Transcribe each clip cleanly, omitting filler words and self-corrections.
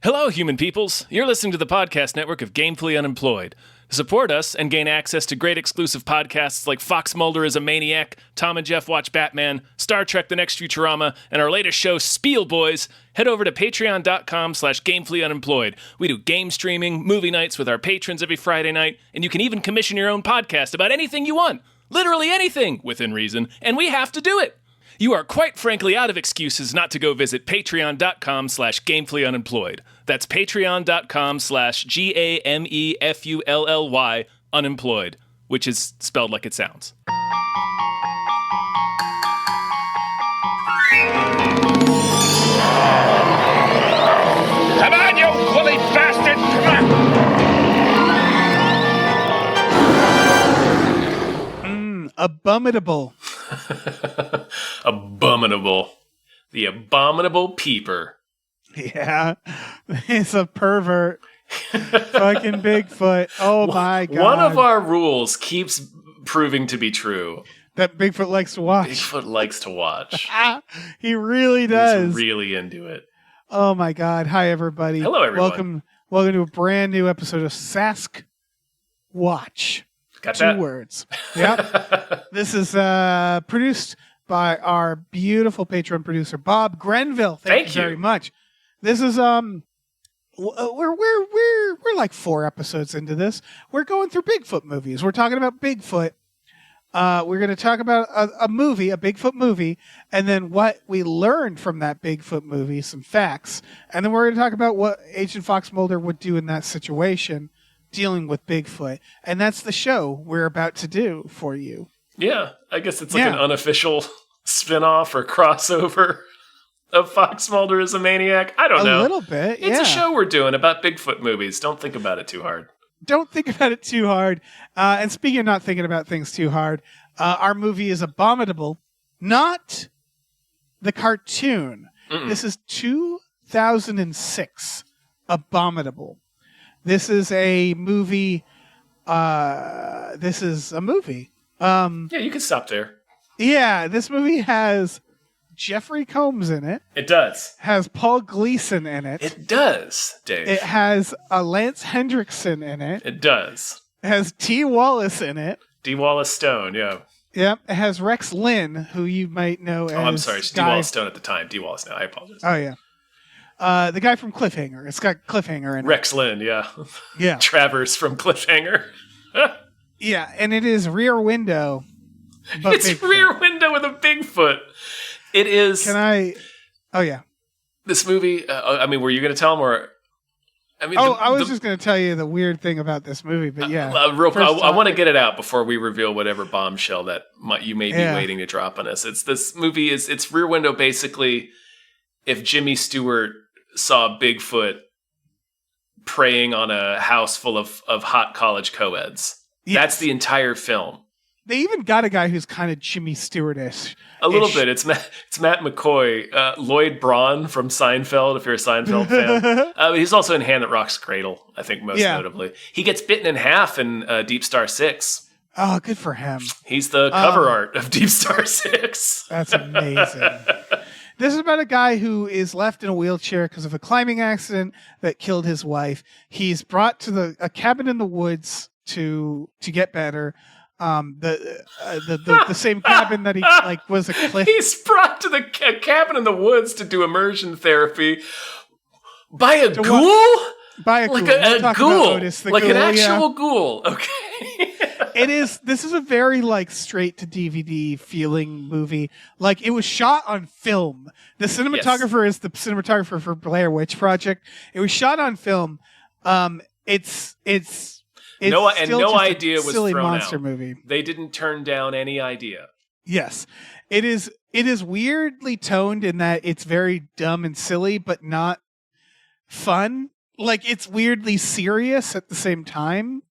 Hello, human peoples. You're listening to the podcast network of Gamefully Unemployed. To support us and gain access to great exclusive podcasts like Fox Mulder is a Maniac, Tom and Jeff Watch Batman, Star Trek The Next Futurama, and our latest show, Spiel Boys, head over to patreon.com/gamefullyunemployed. We do game streaming, movie nights with our patrons every Friday night, and you can even commission your own podcast about anything you want. Literally anything, within reason, and we have to do it. You are quite frankly out of excuses not to go visit patreon.com/gamefullyunemployed. That's patreon.com/GAMEFULLY unemployed, which is spelled like it sounds. Come on, you woolly bastard! Come on! Abominable. Abominable. The abominable peeper. Yeah. It's a pervert. Fucking Bigfoot. Oh my God. One of our rules keeps proving to be true. That Bigfoot likes to watch. Bigfoot likes to watch. He really does. He's really into it. Oh my God. Hi, everybody. Hello, everyone. Welcome to a brand new episode of Sasq Watch. Got Two that? words. Yep. This is produced by our beautiful Patreon producer, Bob Grenville. Thank you very much. This is we're like 4 episodes into this. We're going through Bigfoot movies. We're talking about Bigfoot. We're going to talk about a movie, a Bigfoot movie, and then what we learned from that Bigfoot movie, some facts, and then we're going to talk about what Agent Fox Mulder would do in that situation, dealing with Bigfoot, and that's the show we're about to do for you. Yeah, I guess it's like an unofficial spin-off or crossover of Fox Mulder is a Maniac. I don't know. A little bit, It's a show we're doing about Bigfoot movies. Don't think about it too hard. Don't think about it too hard. And speaking of not thinking about things too hard, our movie is Abominable, not the cartoon. Mm-mm. This is 2006 Abominable. This is a movie. Yeah, you can stop there. Yeah, this movie has Jeffrey Combs in it. It does. Has Paul Gleason in it. It does, Dave. It has Lance Hendrickson in it. It does. It has T. Wallace in it. D. Wallace Stone, yeah. Yep. It has Rex Lynn, who you might know as... Oh, I'm sorry. D. Wallace Stone at the time. D. Wallace now. I apologize. Oh, yeah. The guy from Cliffhanger. It's got Cliffhanger in it. Rex Lynn, yeah. Yeah. Travers from Cliffhanger. Yeah, and it is Rear Window. But it's Bigfoot. Rear Window with a Bigfoot. It is. Oh, yeah. This movie, were you going to tell him or? I was just going to tell you the weird thing about this movie, but yeah. I want to get it out before we reveal whatever bombshell that you may be waiting to drop on us. This movie it's Rear Window basically if Jimmy Stewart saw Bigfoot preying on a house full of hot college co-eds. Yes. That's the entire film. They even got a guy who's kind of Jimmy Stewart-ish. A little bit. It's Matt McCoy. Lloyd Braun from Seinfeld, if you're a Seinfeld fan. He's also in Hand That Rocks Cradle, I think, most notably. He gets bitten in half in Deep Star 6. Oh, good for him. He's the cover art of Deep Star 6. That's amazing. This is about a guy who is left in a wheelchair because of a climbing accident that killed his wife. He's brought to a cabin in the woods to get better. The same cabin that he was a cliff. He's brought to the cabin in the woods to do immersion therapy by a ghoul. By a ghoul, a ghoul, Otis, like ghoul, an actual ghoul. Okay. This is a very straight to DVD feeling movie. Like it was shot on film. The cinematographer is the cinematographer for Blair Witch Project. It was shot on film. It's no idea was silly thrown monster out. Movie. They didn't turn down any idea. Yes, it is. It is weirdly toned in that it's very dumb and silly, but not fun. Like it's weirdly serious at the same time.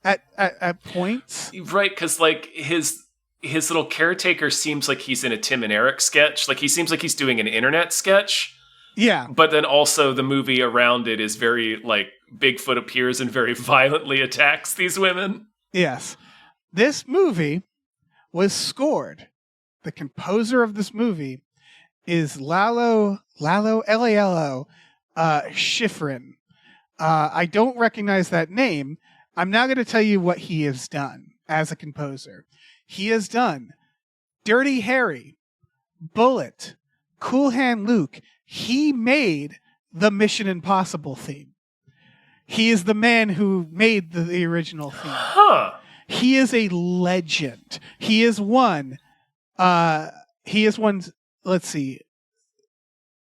At points, right? Because his little caretaker seems like he's in a Tim and Eric sketch. Like he seems like he's doing an internet sketch. Yeah, but then also the movie around it is very Bigfoot appears and very violently attacks these women. Yes. This movie was scored. The composer of this movie is Lalo, L-A-L-O, Schifrin. I don't recognize that name. I'm now going to tell you what he has done as a composer. He has done Dirty Harry, Bullet, Cool Hand Luke. He made the Mission Impossible theme. He is the man who made the original theme. Huh. He is a legend. He has won. Let's see.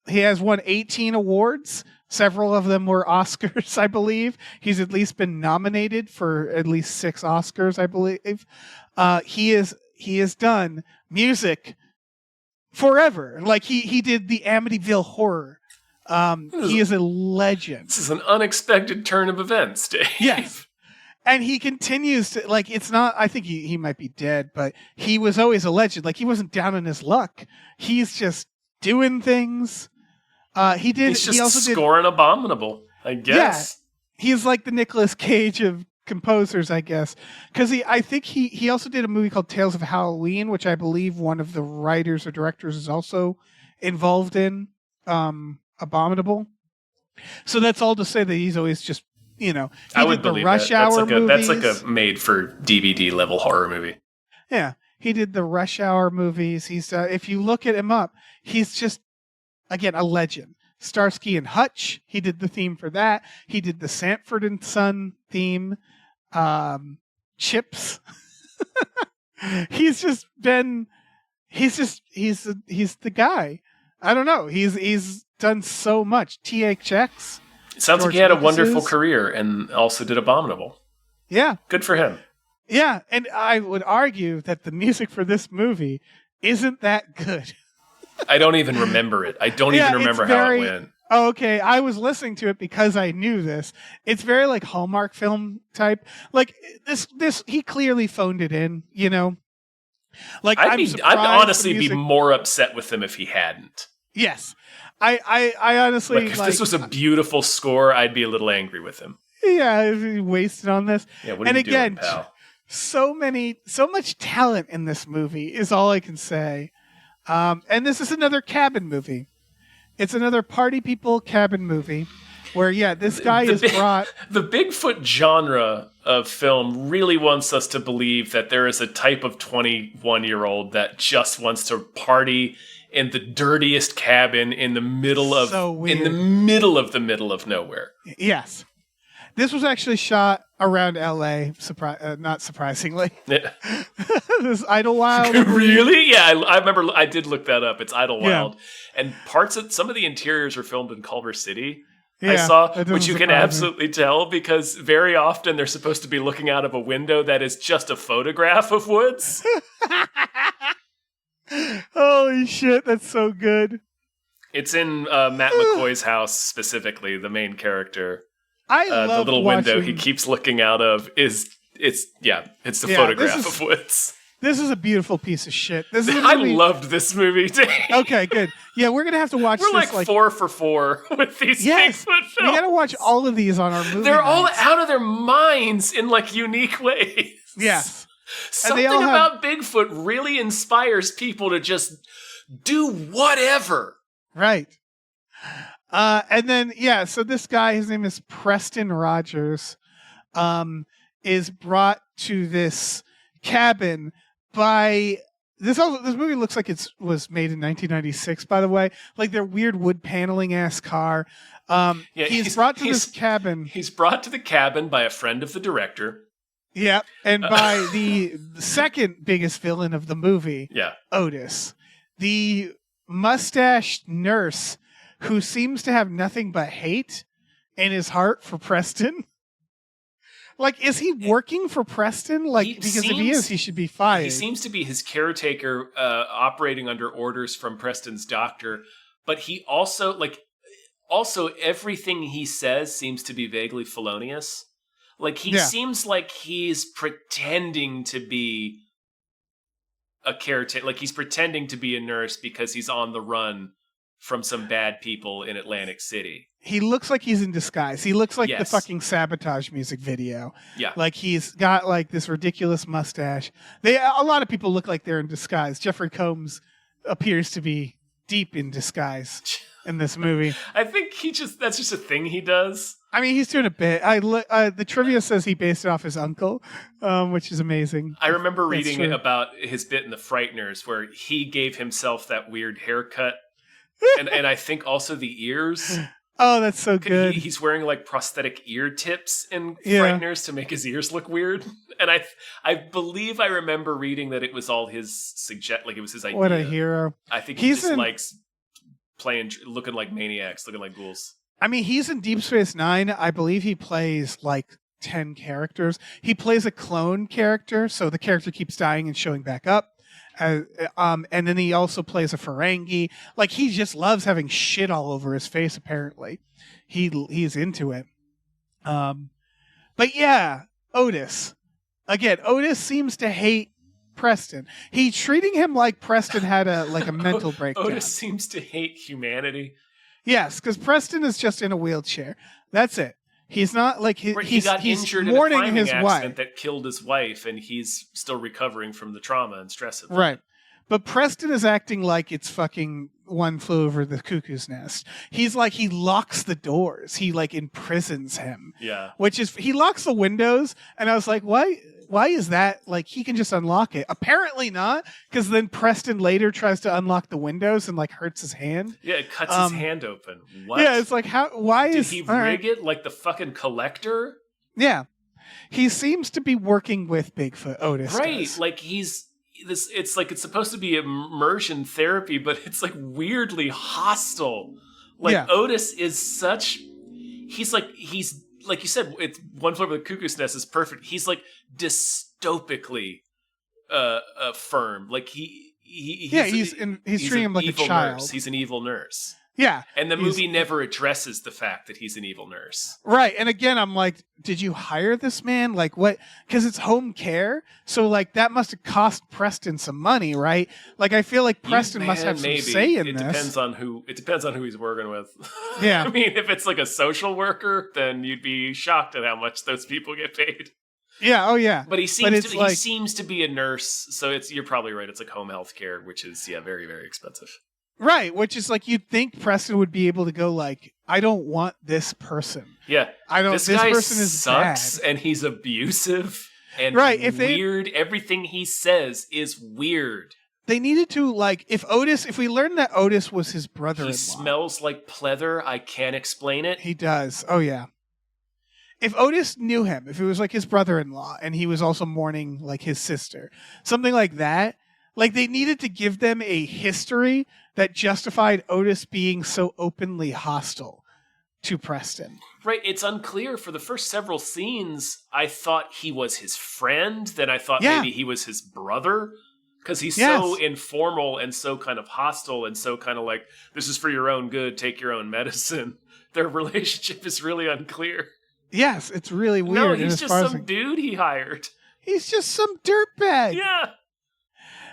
He has won 18 awards. Several of them were Oscars, I believe. He's at least been nominated for at least 6 Oscars, I believe. He has done music forever. Like he did the Amityville Horror. He is a legend. This is an unexpected turn of events, Dave. Yes. And he continues to, like, it's not, I think he might be dead, but he was always a legend. Like, he wasn't down on his luck. He's just doing things. He's just scoring Abominable, I guess. Yeah, he's like the Nicolas Cage of composers, I guess. Because I think he also did a movie called Tales of Halloween, which I believe one of the writers or directors is also involved in Abominable. So that's all to say that he's always just, he I would did the believe Rush that. Hour movies. That's like a made-for-DVD level horror movie. Yeah, he did the Rush Hour movies. He's if you look at him up, he's just, again, a legend. Starsky and Hutch, he did the theme for that. He did the Sanford and Son theme. Chips. He's the guy. I don't know. He's done so much. THX. It sounds like he had a wonderful career and also did Abominable. Yeah. Good for him. Yeah, and I would argue that the music for this movie isn't that good. I don't even remember it. I don't even remember how it went. Oh, okay, I was listening to it because I knew this. It's very like Hallmark film type. Like this he clearly phoned it in, Like I'd honestly be more upset with him if he hadn't. Yes. I honestly if this was a beautiful score, I'd be a little angry with him. Yeah, he wasted on this. Yeah, what are you doing, pal? So much talent in this movie is all I can say. And this is another cabin movie. It's another party people cabin movie where, this guy is brought... The Bigfoot genre of film really wants us to believe that there is a type of 21-year-old that just wants to party in the dirtiest cabin in the middle of the middle of nowhere. Yes. This was actually shot around LA, not surprisingly. Yeah. This Idlewild. Really? Yeah, I remember. I did look that up. It's Idlewild, and some of the interiors were filmed in Culver City. Yeah, I saw, which you can absolutely tell because very often they're supposed to be looking out of a window that is just a photograph of woods. Holy shit, that's so good. It's in Matt McCoy's house specifically. The main character. I love the little watching... window he keeps looking out of it's the photograph of woods. This is a beautiful piece of shit. I loved this movie, Dave. Okay, good. Yeah, we're gonna have to watch. We're this, like 4 for 4 with these Bigfoot films. We gotta watch all of these on our movie. They're all out of their minds in like unique ways. Yes. Something about Bigfoot really inspires people to just do whatever. Right. And then, so this guy, his name is Preston Rogers, is brought to this cabin by this movie looks like it was made in 1996, by the way. Like their weird wood paneling ass car. He's brought to this cabin. He's brought to the cabin by a friend of the director. Yeah, and by the second biggest villain of the movie, Otis, the mustached nurse who seems to have nothing but hate in his heart for Preston. Like, is he working for Preston? If he is, he should be fired. He seems to be his caretaker, operating under orders from Preston's doctor. But he also everything he says seems to be vaguely felonious. Like, he seems like he's pretending to be a caretaker. Like, he's pretending to be a nurse because he's on the run from some bad people in Atlantic City. He looks like he's in disguise. He looks like the fucking Sabotage music video. Yeah. Like he's got like this ridiculous mustache. A lot of people look like they're in disguise. Jeffrey Combs appears to be deep in disguise. in this movie. I think that's just a thing he does. I mean, he's doing a bit. The trivia says he based it off his uncle, which is amazing. I remember reading about his bit in The Frighteners where he gave himself that weird haircut, and I think also the ears. Oh, that's so good. He's wearing like prosthetic ear tips in Frighteners to make his ears look weird. And I believe I remember reading that it was all his it was his idea. What a hero! I think he just likes looking like maniacs, looking like ghouls. I mean, he's in Deep Space Nine. I believe he plays like 10 characters. He plays a clone character, so the character keeps dying and showing back up. And then he also plays a Ferengi. Like, he just loves having shit all over his face, apparently. He's into it. But yeah, Otis. Again, Otis seems to hate Preston. He's treating him like Preston had a mental breakdown. Otis seems to hate humanity. Yes, because Preston is just in a wheelchair. That's it. He's not like he got injured mourning in a his accident wife that killed his wife, and he's still recovering from the trauma and stress of that. Right. But Preston is acting like it's fucking One Flew Over the Cuckoo's Nest. He's like, he locks the doors. He like imprisons him. Yeah. He locks the windows, and I was like, why is that? Like, he can just unlock it. Apparently not, because then Preston later tries to unlock the windows and like hurts his hand. Yeah, it cuts his hand open. What? Yeah, it's like, did he rig it like the fucking Collector? Yeah. He seems to be working with Bigfoot, Otis. Right, does. like it's like it's supposed to be immersion therapy, but it's like weirdly hostile. Like Otis is he's like you said, it's One Flew Over the Cuckoo's Nest is perfect. He's like dystopically firm. Like he's treating him like a child. Nurse. He's an evil nurse. Yeah. And the movie never addresses the fact that he's an evil nurse. Right. And again, I'm like, did you hire this man? Like, what? Because it's home care. So, like, that must have cost Preston some money, right? Like, I feel like Preston must have some say in this. It depends on who he's working with. Yeah. I mean, if it's like a social worker, then you'd be shocked at how much those people get paid. Yeah. Oh, yeah. But he seems to be a nurse. So you're probably right. It's like home health care, which is, very, very expensive. Right, which is like you'd think Preston would be able to go like, I don't want this person. Yeah, this guy person is sucks bad. And he's abusive and weird. Everything he says is weird. They needed to if we learned that Otis was his brother-in-law. He smells like pleather. I can't explain it. He does. Oh yeah. If Otis knew him, if it was like his brother-in-law and he was also mourning like his sister, something like that. Like, they needed to give them a history that justified Otis being so openly hostile to Preston. Right. It's unclear. For the first several scenes, I thought he was his friend. Then I thought maybe he was his brother. Because he's so informal and so kind of hostile and so kind of like, this is for your own good, take your own medicine. Their relationship is really unclear. Yes, it's really weird. No, he's just some dude he hired. He's just some dirtbag. Yeah.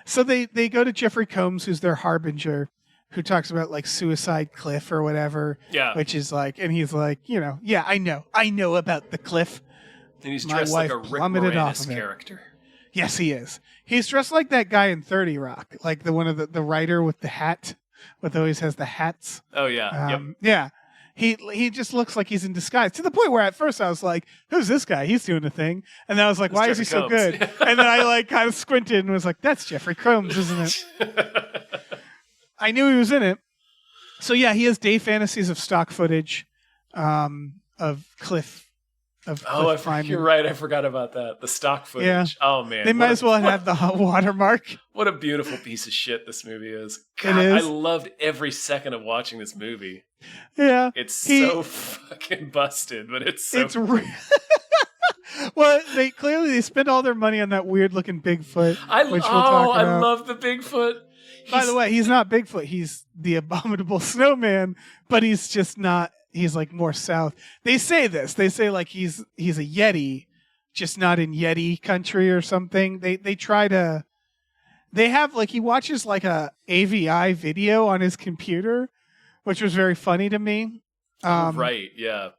So they go to Jeffrey Combs, who's their harbinger, who talks about like Suicide Cliff or whatever. Yeah. Which is like, and he's like, I know about the cliff. And he's dressed like a Rick Moranis character. Yes, he is. He's dressed like that guy in 30 Rock, like the one of the writer with the hat, with always has the hats. Oh yeah. Yep. Yeah. He just looks like he's in disguise, to the point where at first I was like, who's this guy? He's doing a thing. And then I was like, why is he so good? And then I like kind of squinted and was like, that's Jeffrey Combs, isn't it? I knew he was in it. So yeah, he has day fantasies of stock footage of Cliff. You're right. I forgot about that. The stock footage. Yeah. Oh man. They might as well have the hot watermark. What a beautiful piece of shit this movie is. God, it is. I loved every second of watching this movie. Yeah. It's so fucking busted, but it's so... Well, they spend all their money on that weird looking Bigfoot. I love the Bigfoot. By the way, he's not Bigfoot. He's the Abominable Snowman, but he's just not. He's like more south. They say this. They say like he's a Yeti, just not in Yeti country or something. They try to. They have like he watches like a AVI video on his computer, which was very funny to me. Right. Yeah.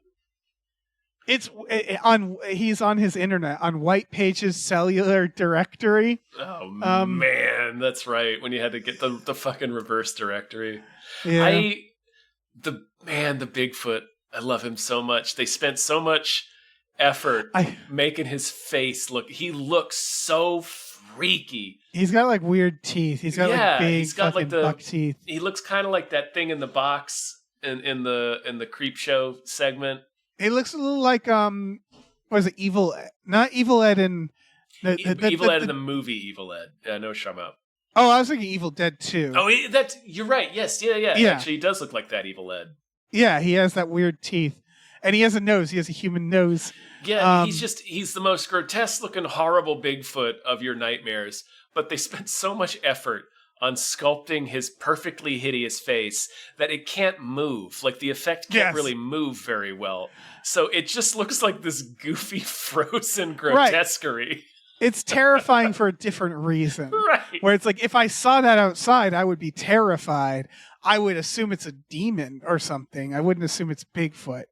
He's on his internet on White Pages cellular directory. Oh man, that's right. When you had to get the fucking reverse directory. Yeah. the Bigfoot. I love him so much. They spent so much effort making his face look. He looks so freaky. He's got like weird teeth. He's got like big, he's got like the buck teeth. He looks kind of like that thing in the box in the Creep Show segment. He looks a little like what is it? Not Evil Ed in Evil Ed in the movie Evil Ed. Yeah, I know what you're talking about. Oh, I was thinking Evil Dead 2. Oh, you're right. Yes, yeah. Actually, he does look like that Evil Ed. Yeah, he has that weird teeth. And he has a nose. He has a human nose. Yeah, he's the most grotesque looking, horrible Bigfoot of your nightmares. But they spent so much effort on sculpting his perfectly hideous face that it can't move. Like, the effect can't really move very well. So it just looks like this goofy, frozen grotesquerie. Right. It's terrifying for a different reason. Right. Where it's like, if I saw that outside, I would be terrified. I would assume it's a demon or something. I wouldn't assume it's Bigfoot.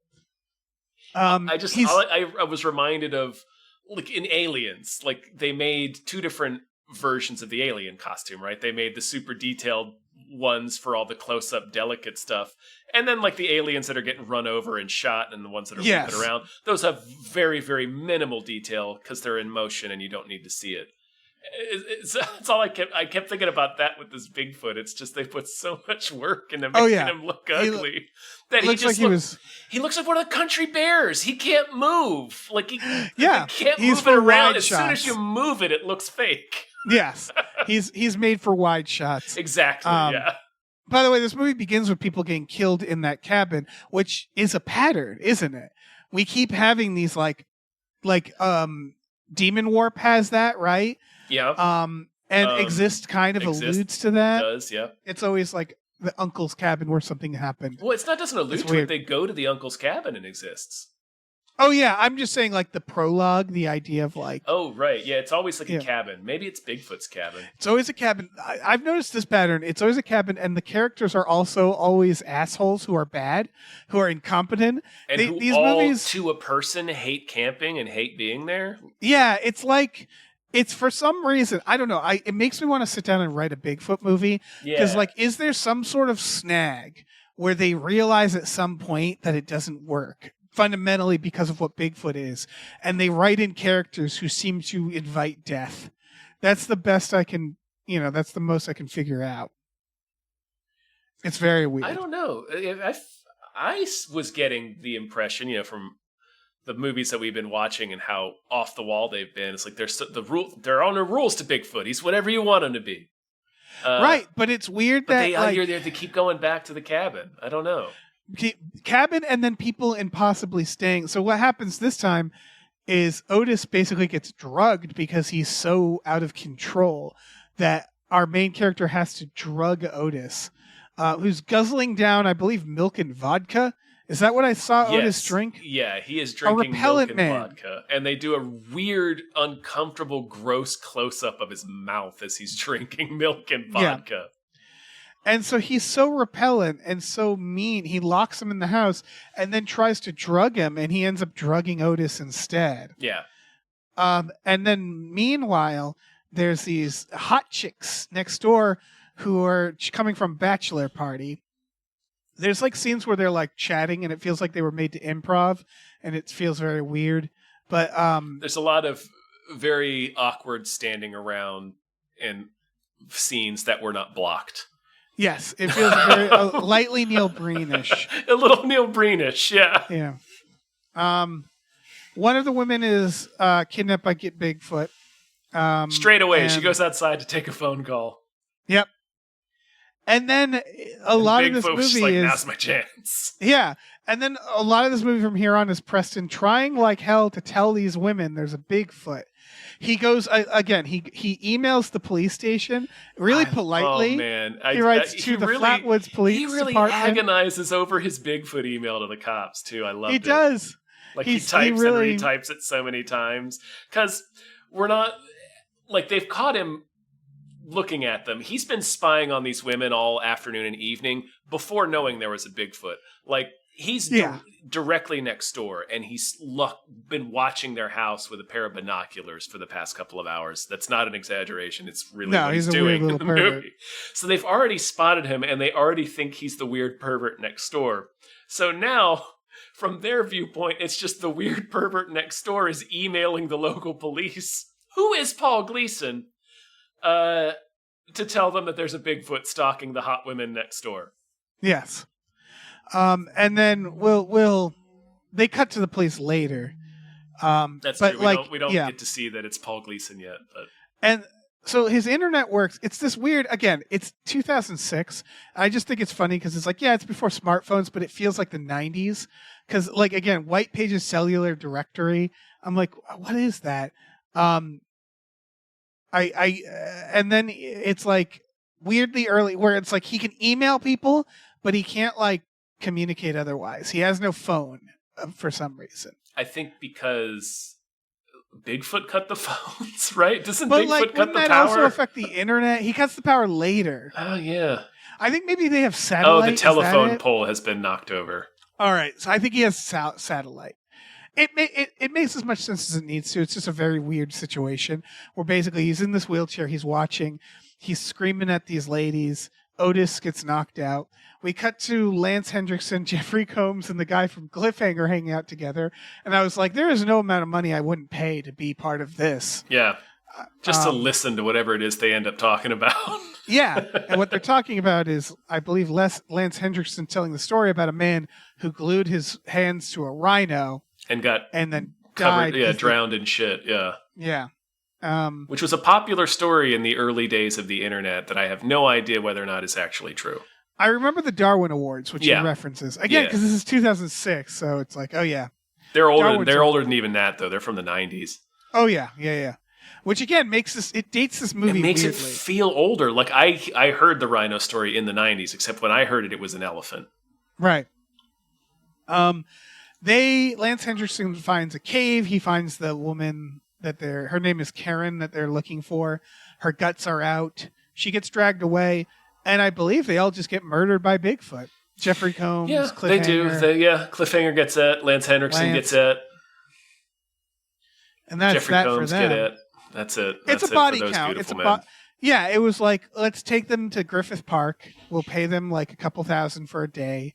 I was reminded of, like, in Aliens, like, they made two different versions of the alien costume, right? They made the super detailed ones for all the close-up delicate stuff, and then like the aliens that are getting run over and shot, and the ones that are moving around, those have very, very minimal detail because they're in motion and you don't need to see it. It's all I kept thinking about that with this Bigfoot. It's just they put so much work into making him look ugly that he looks like one of the country bears. He can't move. Like he can't move it around. As soon as you move it, it looks fake. Yes, he's made for wide shots. Exactly. Yeah. By the way, this movie begins with people getting killed in that cabin, which is a pattern, isn't it? We keep having these like Demon Warp has that, right? Yeah. And Exist kind of alludes to that. It does, yeah. It's always like the uncle's cabin where something happened. Well, doesn't allude to it. They go to the uncle's cabin and Exists. Oh, yeah. I'm just saying, like, the prologue, the idea of, like... Oh, right. Yeah, it's always like a cabin. Maybe it's Bigfoot's cabin. It's always a cabin. I've noticed this pattern. It's always a cabin, and the characters are also always assholes who are bad, who are incompetent. And these movies, to a person, hate camping and hate being there? Yeah, it's like... It's for some reason, I don't know. It makes me want to sit down and write a Bigfoot movie. Because, like, is there some sort of snag where they realize at some point that it doesn't work? Fundamentally because of what Bigfoot is. And they write in characters who seem to invite death. That's the best I can, that's the most I can figure out. It's very weird. I don't know. I was getting the impression, from the movies that we've been watching and how off the wall they've been. It's like there are no rules to Bigfoot. He's whatever you want him to be. Right, but it's weird that they keep going back to the cabin. I don't know. Cabin and then people impossibly staying. So what happens this time is Otis basically gets drugged because he's so out of control that our main character has to drug Otis, who's guzzling down, I believe, milk and vodka. Is that what I saw Otis drink? Yeah, he is drinking milk and vodka. And they do a weird, uncomfortable, gross close-up of his mouth as he's drinking milk and vodka. Yeah. And so he's so repellent and so mean, he locks him in the house and then tries to drug him, and he ends up drugging Otis instead. Yeah. And then meanwhile, there's these hot chicks next door who are coming from bachelor party. There's like scenes where they're like chatting and it feels like they were made to improv and it feels very weird. But there's a lot of very awkward standing around and scenes that were not blocked. Yes, it feels very lightly Neil Breen-ish. A little Neil Breen-ish, yeah. Yeah. One of the women is kidnapped by Bigfoot. Straight away, she goes outside to take a phone call. Yep. And then a lot of this movie is... now's my chance. Yeah. And then a lot of this movie from here on is Preston trying like hell to tell these women there's a Bigfoot. He goes, again, he emails the police station really politely. Oh, man. He writes to the Flatwoods Police Department. He really agonizes over his Bigfoot email to the cops, too. I love it. He does. Like, he types and retypes it so many times. Because we're not... Like, they've caught him looking at them. He's been spying on these women all afternoon and evening before knowing there was a Bigfoot. Like, He's directly next door, and he's been watching their house with a pair of binoculars for the past couple of hours. That's not an exaggeration. It's really what he's doing in the movie. So they've already spotted him, and they already think he's the weird pervert next door. So now, from their viewpoint, it's just the weird pervert next door is emailing the local police, who is Paul Gleason, to tell them that there's a Bigfoot stalking the hot women next door. Yes. And then they cut to the police later. That's true. We don't get to see that it's Paul Gleason yet. And so his internet works. It's this weird, again, it's 2006. I just think it's funny because it's like, it's before smartphones, but it feels like the 90s. Because, like, again, White Pages Cellular Directory. I'm like, what is that? And then it's like weirdly early where it's like he can email people, but he can't like communicate otherwise. He has no phone for some reason. I think because Bigfoot cut the phones, right? Doesn't Bigfoot cut the power? That also affect the internet? He cuts the power later. Oh, yeah. I think maybe they have satellite. Oh, the telephone pole has been knocked over. All right. So I think he has satellite. It makes as much sense as it needs to. It's just a very weird situation where basically he's in this wheelchair. He's watching. He's screaming at these ladies. Otis gets knocked out. We cut to Lance Hendrickson, Jeffrey Combs, and the guy from Cliffhanger hanging out together. And I was like, there is no amount of money I wouldn't pay to be part of this. Yeah. Just to listen to whatever it is they end up talking about. Yeah. And what they're talking about is, I believe, Lance Hendrickson telling the story about a man who glued his hands to a rhino. And then died. Drowned in shit. Yeah. Yeah. Which was a popular story in the early days of the internet that I have no idea whether or not is actually true. I remember the Darwin Awards, which he references. Again, because this is 2006, so it's like, oh, yeah. They're older than even that, though. They're from the 90s. Oh, yeah. Which, again, dates this movie weirdly. It makes it feel older. Like, I heard the rhino story in the 90s, except when I heard it, it was an elephant. Right. Lance Hendrickson finds a cave. He finds the woman her name is Karen, that they're looking for. Her guts are out. She gets dragged away. And I believe they all just get murdered by Bigfoot. Jeffrey Combs, Cliffhanger. They do. Cliffhanger gets it. Lance Hendrickson gets it. And that's Jeffrey Combs get it. That's it. It's a body count. It was like, let's take them to Griffith Park. We'll pay them like a couple $1,000 for a day.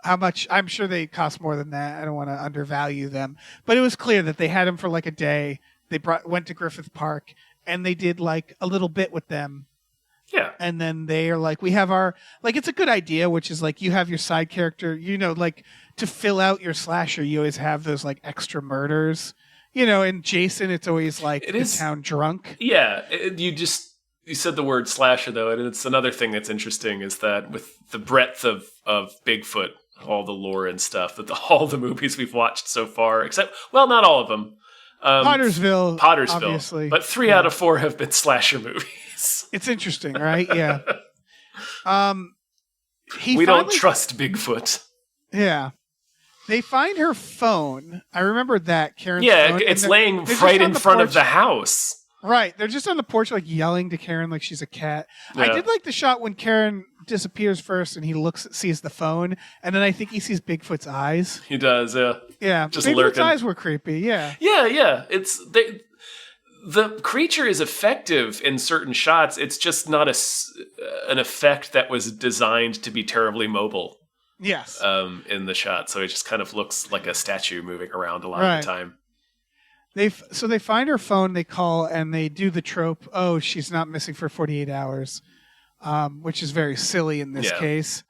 How much? I'm sure they cost more than that. I don't want to undervalue them. But it was clear that they had them for like a day. They went to Griffith Park and they did like a little bit with them. Yeah. And then they are like, we have our, like, it's a good idea, which is like, you have your side character, like to fill out your slasher, you always have those like extra murders, in Jason, it's always like town drunk. Yeah. You said the word slasher though. And it's another thing that's interesting is that with the breadth of Bigfoot, all the lore and stuff all the movies we've watched so far, except, well, not all of them. Pottersville, obviously. But 3 out of 4 have been slasher movies. It's interesting, right? Yeah. We don't trust Bigfoot. Yeah. They find her phone. I remember that, Karen's phone. It's laying right in front of the house. Right. They're just on the porch, like yelling to Karen like she's a cat. Yeah. I did like the shot when Karen disappears first and he sees the phone, and then I think he sees Bigfoot's eyes. He does, yeah. Yeah. Just Bigfoot's lurking. eyes were creepy, yeah. Yeah. The creature is effective in certain shots. It's just not an effect that was designed to be terribly mobile. Yes. In the shot. So it just kind of looks like a statue moving around a lot of the time. They find her phone, they call, and they do the trope, oh, she's not missing for 48 hours, which is very silly in this case.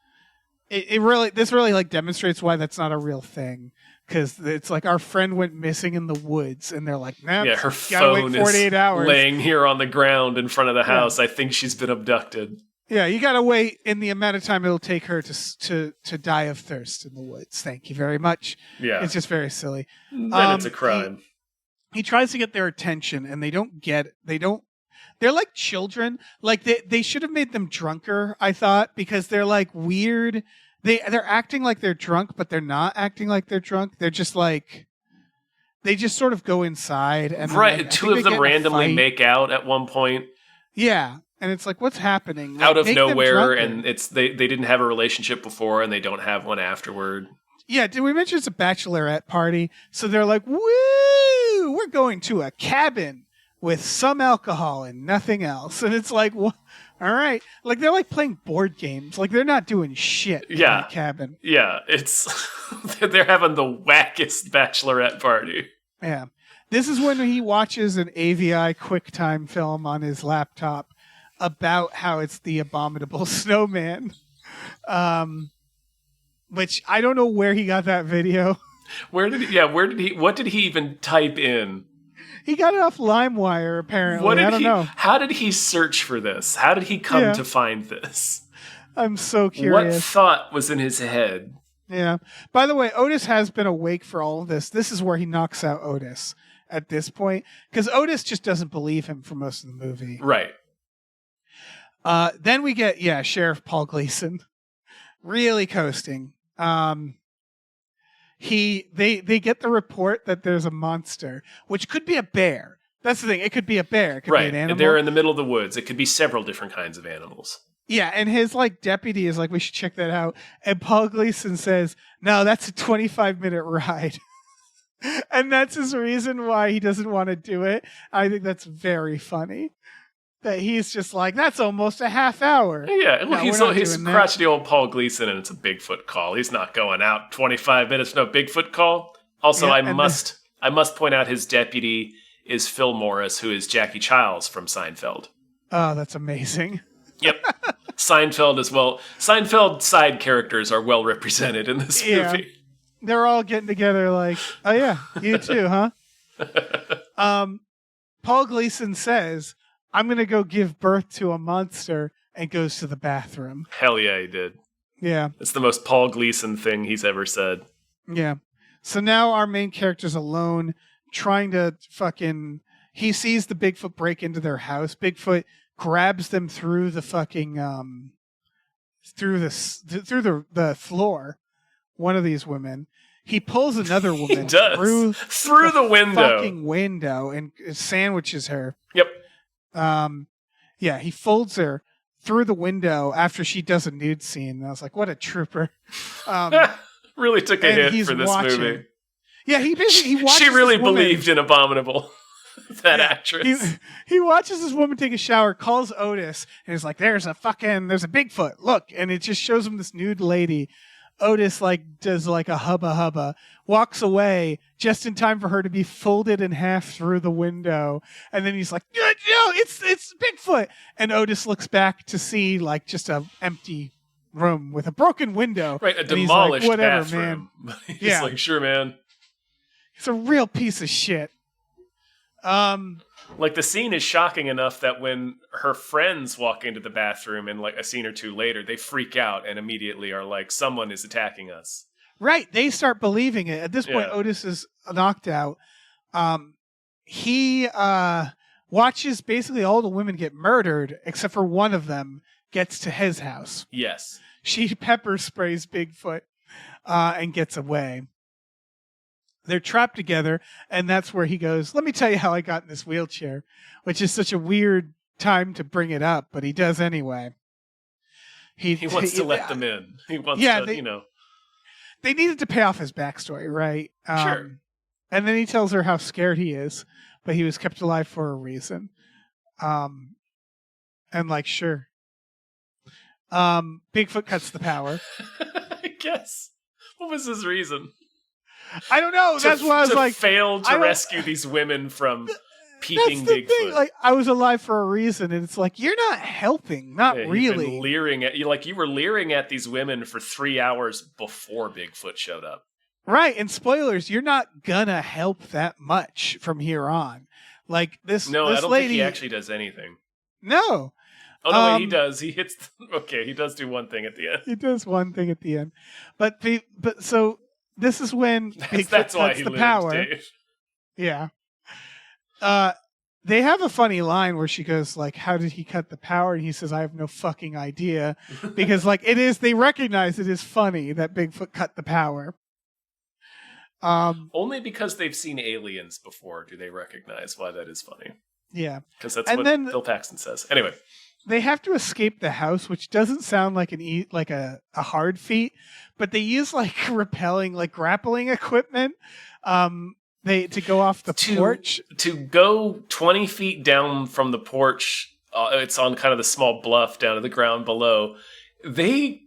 This really like demonstrates why that's not a real thing. Because it's like our friend went missing in the woods, and they're like, "Nah, her phone is laying here on the ground in front of the house. I think she's been abducted." Yeah, you gotta wait in the amount of time it'll take her to die of thirst in the woods. Thank you very much. Yeah, it's just very silly. Then it's a crime. He tries to get their attention, and they don't get it. They're like children. Like they should have made them drunker, I thought, because they're like weird. They're acting like they're drunk, but they're not acting like they're drunk. They're just like, they just sort of go inside and two of them randomly make out at one point. Yeah, and it's like, what's happening? Out of nowhere, and they didn't have a relationship before, and they don't have one afterward. Yeah, did we mention it's a bachelorette party? So they're like, woo, we're going to a cabin with some alcohol and nothing else. And it's like, all right. Like, they're like playing board games. Like, they're not doing shit in that cabin. Yeah, it's they're having the wackest bachelorette party. Yeah. This is when he watches an AVI QuickTime film on his laptop about how it's the abominable snowman. Which I don't know where he got that video. What did he even type in? He got it off LimeWire, apparently. I don't know. How did he search for this? How did he come to find this? I'm so curious. What thought was in his head? Yeah. By the way, Otis has been awake for all of this. This is where he knocks out Otis at this point. Because Otis just doesn't believe him for most of the movie. Right. Then we get, Sheriff Paul Gleason. Really coasting. They get the report that there's a monster, which could be a bear. That's the thing. It could be a bear. It could be an animal. They're in the middle of the woods. It could be several different kinds of animals. Yeah, and his deputy is like, we should check that out. And Paul Gleason says, no, that's a 25-minute ride. And that's his reason why he doesn't want to do it. I think that's very funny. That he's just like, that's almost a half hour. Yeah, look, he's crotchety old Paul Gleason, and it's a Bigfoot call. He's not going out 25 minutes, no Bigfoot call. Also, I must point out his deputy is Phil Morris, who is Jackie Childs from Seinfeld. Oh, that's amazing. Yep. Seinfeld as well. Seinfeld side characters are well represented in this movie. They're all getting together like, oh yeah, you too, huh? Paul Gleason says, I'm going to go give birth to a monster, and goes to the bathroom. Hell yeah, he did. Yeah. It's the most Paul Gleason thing he's ever said. Yeah. So now our main character's alone, trying to he sees the Bigfoot break into their house. Bigfoot grabs them through the fucking, through the floor. One of these women. He pulls another woman through the window. Fucking window and sandwiches her. Yep. He folds her through the window after she does a nude scene. And I was like, what a trooper. Really took a hit for this movie. Yeah, he watches she really believed in Abominable. That actress. He watches this woman take a shower, calls Otis, and he's like, there's a Bigfoot. Look. And it just shows him this nude lady. Otis does a hubba, walks away just in time for her to be folded in half through the window. And then he's like, no, it's Bigfoot. And Otis looks back to see just a empty room with a broken window. Right, a demolished whatever, bathroom. Man. He's like, sure, man. He's a real piece of shit. The scene is shocking enough that when her friends walk into the bathroom and a scene or two later, they freak out and immediately are like, someone is attacking us. Right. They start believing it. At this point, Otis is knocked out. He watches basically all the women get murdered, except for one of them gets to his house. Yes. She pepper sprays Bigfoot and gets away. They're trapped together, and that's where he goes, let me tell you how I got in this wheelchair, which is such a weird time to bring it up, but he does anyway. He wants to let them in. He wants to. They needed to pay off his backstory, right? Sure. And then he tells her how scared he is, but he was kept alive for a reason. Sure. Bigfoot cuts the power. I guess. What was his reason? I don't know. That's why I was like, failed to rescue these women from peeping Bigfoot. Thing. I was alive for a reason, and it's like, you're not helping, not really. You've been leering at you were leering at these women for 3 hours before Bigfoot showed up. Right, and spoilers, you're not gonna help that much from here on. This. No, this I don't think he actually does anything. No. Oh no, wait, he does. He hits. Okay, he does do one thing at the end. He does one thing at the end, but so. This is when Bigfoot that's why cuts he the lived, power. Dave. Yeah. They have a funny line where she goes how did he cut the power? And he says, I have no fucking idea. Because they recognize it is funny that Bigfoot cut the power. Only because they've seen aliens before do they recognize why that is funny. Yeah. Because that's what Bill Paxton says. Anyway. they have to escape the house, which doesn't sound like a hard feat, but they use like rappelling, like grappling equipment. To go off the porch. To go 20 feet down from the porch, it's on kind of the small bluff down to the ground below. They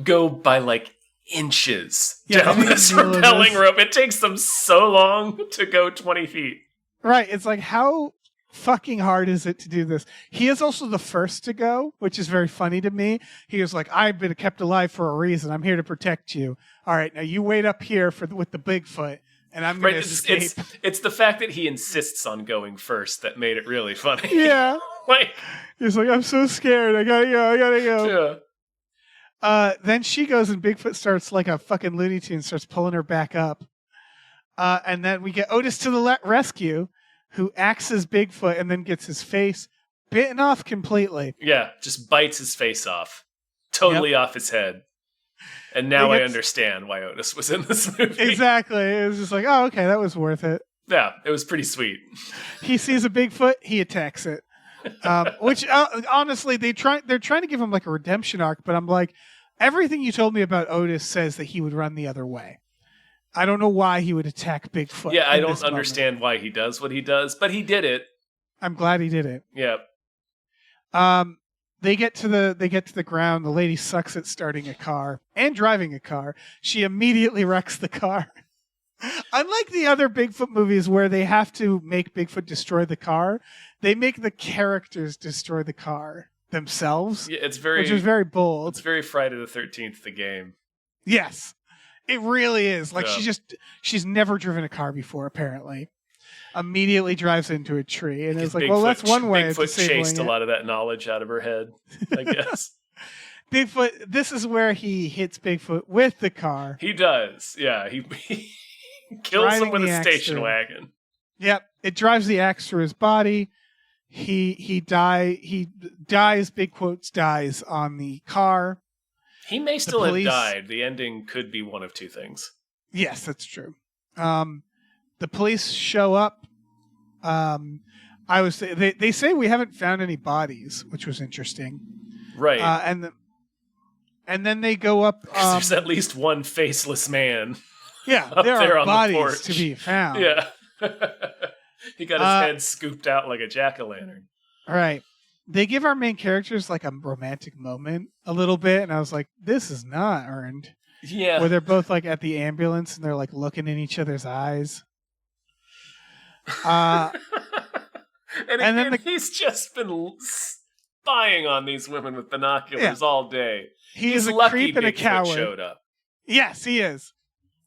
go by like inches down this rappelling rope. It takes them so long to go 20 feet. Right. It's like, how fucking hard is it to do this? He is also the first to go, which is very funny to me. He was like, I've been kept alive for a reason. I'm here to protect you. All right, now you wait up here with the Bigfoot. And I'm going to escape. It's the fact that he insists on going first that made it really funny. Yeah. Like, he's like, I'm so scared. I gotta go. Yeah. Then she goes and Bigfoot starts like a fucking Looney Tune, starts pulling her back up. And then we get Otis to the rescue, who axes Bigfoot and then gets his face bitten off completely. Yeah, just bites his face off. Totally off his head. And now I understand why Otis was in this movie. Exactly. It was just like, oh, okay, that was worth it. Yeah, it was pretty sweet. He sees a Bigfoot, he attacks it. Which, honestly, they're trying to give him like a redemption arc, but I'm like, everything you told me about Otis says that he would run the other way. I don't know why he would attack Bigfoot. Yeah, I don't understand why he does what he does, but he did it. I'm glad he did it. Yeah. They get to the ground. The lady sucks at starting a car and driving a car. She immediately wrecks the car. Unlike the other Bigfoot movies where they have to make Bigfoot destroy the car, they make the characters destroy the car themselves. Yeah, which is very bold. It's very Friday the 13th, the game. Yes, it really is. Like she's never driven a car before, apparently. Immediately drives into a tree, and it's like, well, that's one way of disabling it. Bigfoot chased a lot of that knowledge out of her head, I guess. Bigfoot, this is where he hits Bigfoot with the car. He does, yeah. He kills him with a station wagon. Yep, it drives the axe through his body. He dies. Big quotes dies on the car. He may still have died. The ending could be one of two things. Yes, that's true. The police show up. They say we haven't found any bodies, which was interesting. Right. And then they go up. There's at least one faceless man. Yeah, there are bodies to be found. Yeah. He got his head scooped out like a jack-o'-lantern. All right. They give our main characters like a romantic moment a little bit, and I was like, this is not earned. Yeah. Where they're both like at the ambulance and they're like looking in each other's eyes. And then he's just been spying on these women with binoculars all day. He's a lucky creep and a Bigfoot coward. Showed up. Yes, he is.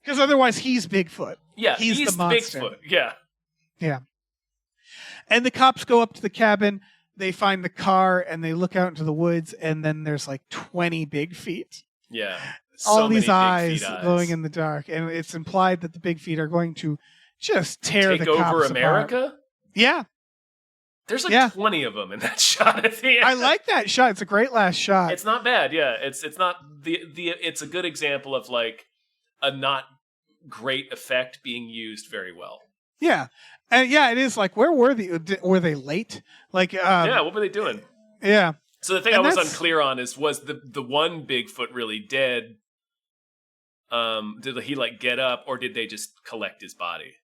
Because otherwise he's Bigfoot. Yeah, he's the monster. Bigfoot. Yeah. Yeah. And the cops go up to the cabin. They find the car and they look out into the woods, and then there's like 20 big feet. Yeah. All these eyes glowing in the dark. And it's implied that the big feet are going to just tear the cops apart. Take over America? Yeah. There's like 20 of them in that shot at the end. I like that shot. It's a great last shot. It's not bad. Yeah. It's not it's a good example of like a not great effect being used very well. Yeah. And it is like, where were they? Were they late? Like, what were they doing? Yeah. So the thing I was unclear on was the one Bigfoot really dead? Did he like get up, or did they just collect his body?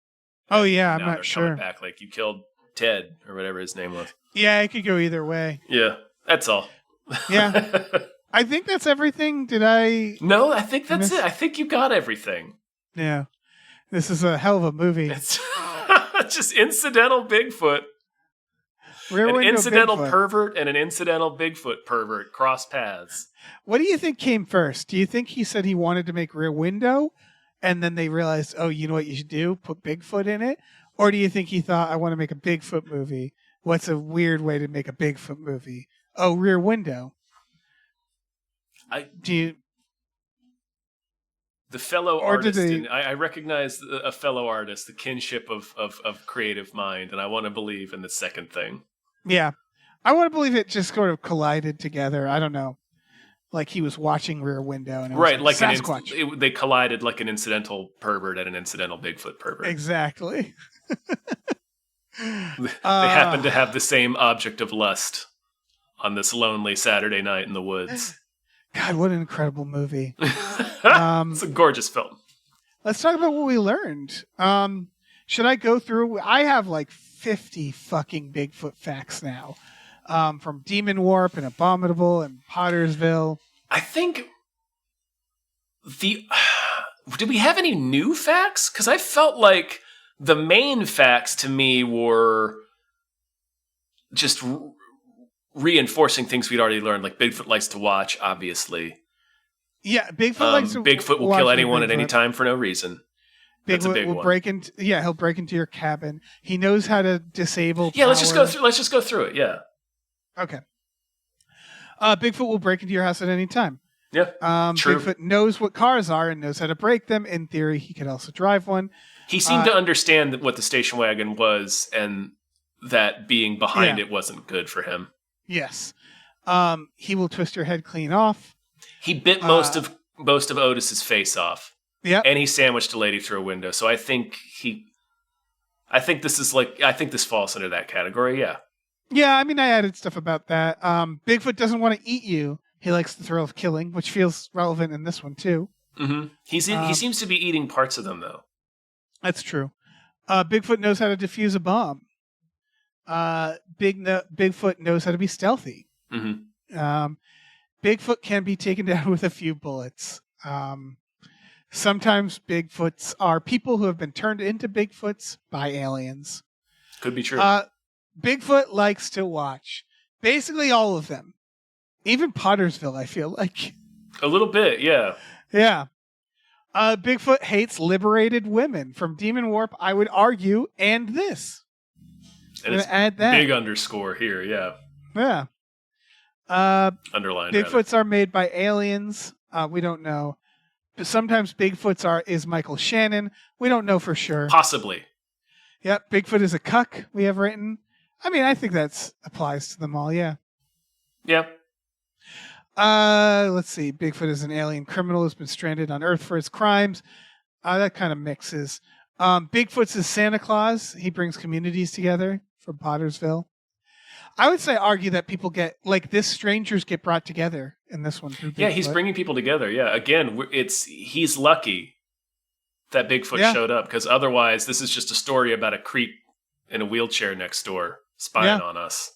Oh yeah, I'm not sure. Back like you killed Ted or whatever his name was. Yeah, it could go either way. Yeah, that's all. Yeah, I think that's everything. Did I? No, I think that's it. I think you got everything. Yeah, this is a hell of a movie. It's just incidental Bigfoot. An incidental pervert and an incidental Bigfoot pervert cross paths. What do you think came first? Do you think he said he wanted to make Rear Window, and then they realized, oh, you know what you should do? Put Bigfoot in it? Or do you think he thought, I want to make a Bigfoot movie? What's a weird way to make a Bigfoot movie? Oh, Rear Window. The fellow artist, I recognize a fellow artist, the kinship of creative mind, and I want to believe in the second thing. Yeah. I want to believe it just sort of collided together. I don't know. Like he was watching Rear Window. And it was like Sasquatch. They collided like an incidental pervert and an incidental Bigfoot pervert. Exactly. They happen to have the same object of lust on this lonely Saturday night in the woods. God, what an incredible movie. It's a gorgeous film. Let's talk about what we learned. Should I go through? I have like 50 fucking Bigfoot facts now. From Demon Warp and Abominable and Pottersville. I think did we have any new facts? Because I felt like the main facts to me were just reinforcing things we'd already learned. Like Bigfoot likes to watch, obviously. Yeah, Bigfoot will kill anyone at any time for no reason. That's a big will one. He'll break into your cabin. He knows how to disable. Yeah, let's just go through it. Yeah. Okay. Bigfoot will break into your house at any time. Yeah. True. Bigfoot knows what cars are and knows how to break them. In theory, he could also drive one. He seemed to understand what the station wagon was, and that being behind it wasn't good for him. Yes. He will twist your head clean off. He bit most of Otis's face off. Yeah. And he sandwiched a lady through a window. So I think this falls under that category, yeah. Yeah, I mean, I added stuff about that. Bigfoot doesn't want to eat you. He likes the thrill of killing, which feels relevant in this one, too. Mm-hmm. He seems to be eating parts of them, though. That's true. Bigfoot knows how to defuse a bomb. Bigfoot knows how to be stealthy. Mm-hmm. Bigfoot can be taken down with a few bullets. Sometimes Bigfoots are people who have been turned into Bigfoots by aliens. Could be true. Bigfoot likes to watch. Basically all of them. Even Pottersville, I feel like. A little bit, yeah. Yeah. Bigfoot hates liberated women. From Demon Warp, I would argue, and this. And it's add that. Big underscore here, yeah. Yeah. Underline. Bigfoots are made by aliens. We don't know. But sometimes Bigfoots is Michael Shannon. We don't know for sure. Possibly. Yep. Bigfoot is a cuck, we have written. I mean, I think that applies to them all, yeah. Yep. Let's see. Bigfoot is an alien criminal who's been stranded on Earth for his crimes. That kind of mixes. Bigfoot's is Santa Claus. He brings communities together from Pottersville. I would argue that people strangers get brought together in this one through Bigfoot. Yeah, he's bringing people together. Yeah, again, he's lucky that Bigfoot showed up, because otherwise this is just a story about a creep in a wheelchair next door spying on us.